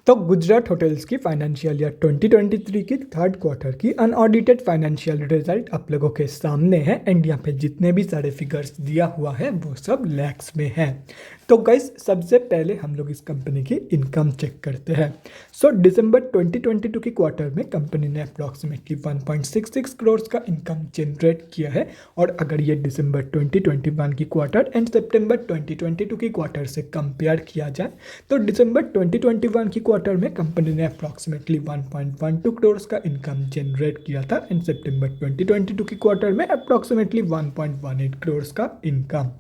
तो गुजरात होटल्स की financial year 2023 की थर्ड क्वार्टर की अनऑडिटेड फाइनेंशियल रिजल्ट आप लोगों के सामने है एंड यहाँ पे जितने भी सारे फिगर्स दिया हुआ है वो सब लैक्स में है। तो गाइस सबसे पहले हम लोग इस कंपनी की इनकम चेक करते हैं। सो दिसंबर 2022 की क्वार्टर में कंपनी ने अप्रॉक्सीमेटली 1.66 करोड़ का इनकम जनरेट किया है। और अगर ये दिसंबर 2021 की क्वार्टर एंड सितंबर 2022 की क्वार्टर से कंपेयर किया जाए तो दिसंबर 2021 की क्वार्टर में कंपनी ने अप्रॉक्सीमेटली 1.12 करोड़ का इनकम जनरेट किया था एंड सितंबर 2022 की क्वार्टर में अप्रॉक्सीमेटली 1.18 करोड़ का इनकम।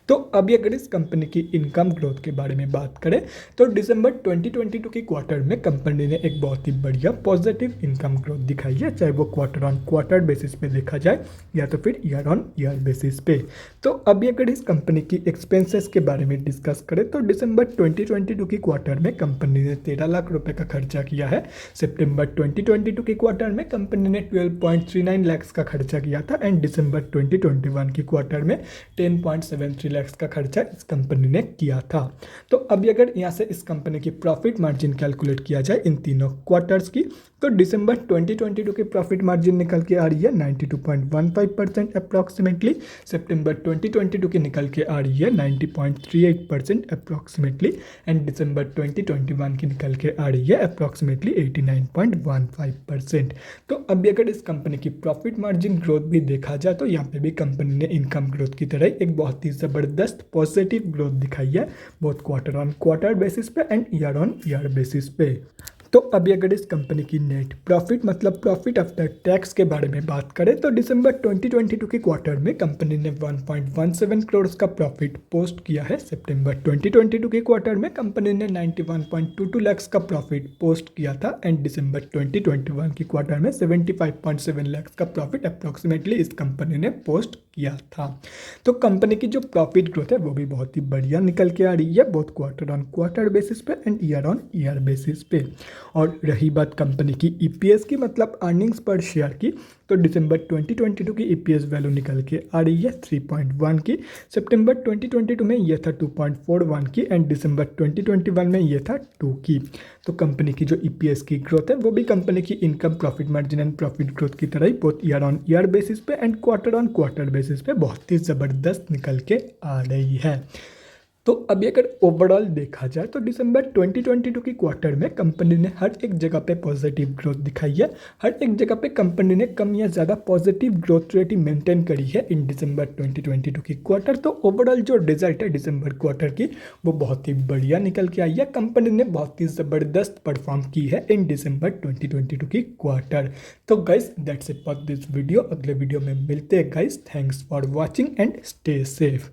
तो अभी अगर इस कंपनी की इनकम ग्रोथ के बारे में बात करें तो दिसंबर 2022 की क्वार्टर में कंपनी ने एक बहुत ही बढ़िया पॉजिटिव इनकम ग्रोथ दिखाई है, चाहे वो क्वार्टर ऑन क्वार्टर बेसिस पे देखा जाए या तो फिर ईयर ऑन ईयर बेसिस पे। तो अभी अगर इस कंपनी की एक्सपेंसेस के बारे में डिस्कस करें तो दिसंबर 2022 की क्वार्टर में कंपनी ने 13 लाख रुपए का खर्चा किया है। सितंबर 2022 की क्वार्टर में कंपनी ने 12.39 लाख का खर्चा किया था एंड दिसंबर 2021 की क्वार्टर में 10.73 लाख का खर्चा इस कंपनी ने किया था। तो अभी अगर यहाँ से इस कंपनी की प्रॉफिट मार्जिन कैलकुलेट किया जाए इन तीनों क्वार्टर्स की तो दिसंबर 2022 की प्रॉफिट मार्जिन निकल के आ रही है 92.15% अप्रॉक्सीमेटली। सितंबर 2022 की निकल के आ रही है 90.38% अप्रॉक्सीमेटली एंड दिसंबर 2021 की निकल के आ रही है अप्रॉक्सीमेटली 89.15%। तो अभी अगर इस कंपनी की प्रॉफिट मार्जिन ग्रोथ भी देखा जाए तो यहाँ पे भी कंपनी ने इनकम ग्रोथ की तरह एक बहुत ही ज़बरदस्त पॉजिटिव ग्रोथ दिखाई है, both quarter on quarter basis पे and year on year basis पे। तो अभी अगर इस कंपनी की नेट प्रॉफिट मतलब प्रॉफिट आफ्टर टैक्स के बारे में बात करें तो दिसंबर 2022 के क्वार्टर में कंपनी ने 1.17 करोड़ का प्रॉफिट पोस्ट किया है। सितंबर 2022 के क्वार्टर में कंपनी ने 91.22 लाख का प्रॉफिट पोस्ट किया था एंड दिसंबर 2021 की क्वार्टर में 75.7 लाख का प्रॉफिट अप्रॉक्सीमेटली इस कंपनी ने पोस्ट किया था। तो कंपनी की जो प्रॉफिट ग्रोथ है वो भी बहुत ही बढ़िया निकल के आ रही है, both quarter on quarter basis पे and year on year basis पे। और रही बात कंपनी की ईपीएस की मतलब अर्निंग्स पर शेयर की तो दिसंबर 2022 की ईपीएस वैल्यू निकल के आ रही है 3.1 की। सितंबर 2022 में ये था 2.41 की एंड दिसंबर 2021 में ये था 2 की। तो कंपनी की जो ईपीएस की ग्रोथ है वो भी कंपनी की income profit margin and profit growth की तरह ही बहुत ईयर ऑन ईयर बेसिस पे and quarter on quarter basis पे बहुत ही ज़बरदस्त निकल के आ रही है। तो अभी अगर ओवरऑल देखा जाए तो दिसंबर 2022 की क्वार्टर में कंपनी ने हर एक जगह पे पॉजिटिव ग्रोथ दिखाई है, हर एक जगह पे कंपनी ने कम या ज़्यादा पॉजिटिव ग्रोथ रेट ही मेंटेन करी है इन दिसंबर 2022 की क्वार्टर। तो ओवरऑल जो रिजल्ट है दिसंबर क्वार्टर की वो बहुत ही बढ़िया निकल के आई है, कंपनी ने बहुत ही ज़बरदस्त परफॉर्म की है इन दिसंबर 2022 की क्वार्टर। तो guys that's it for this video, अगले वीडियो में मिलते हैं guys. Thanks for watching and stay safe.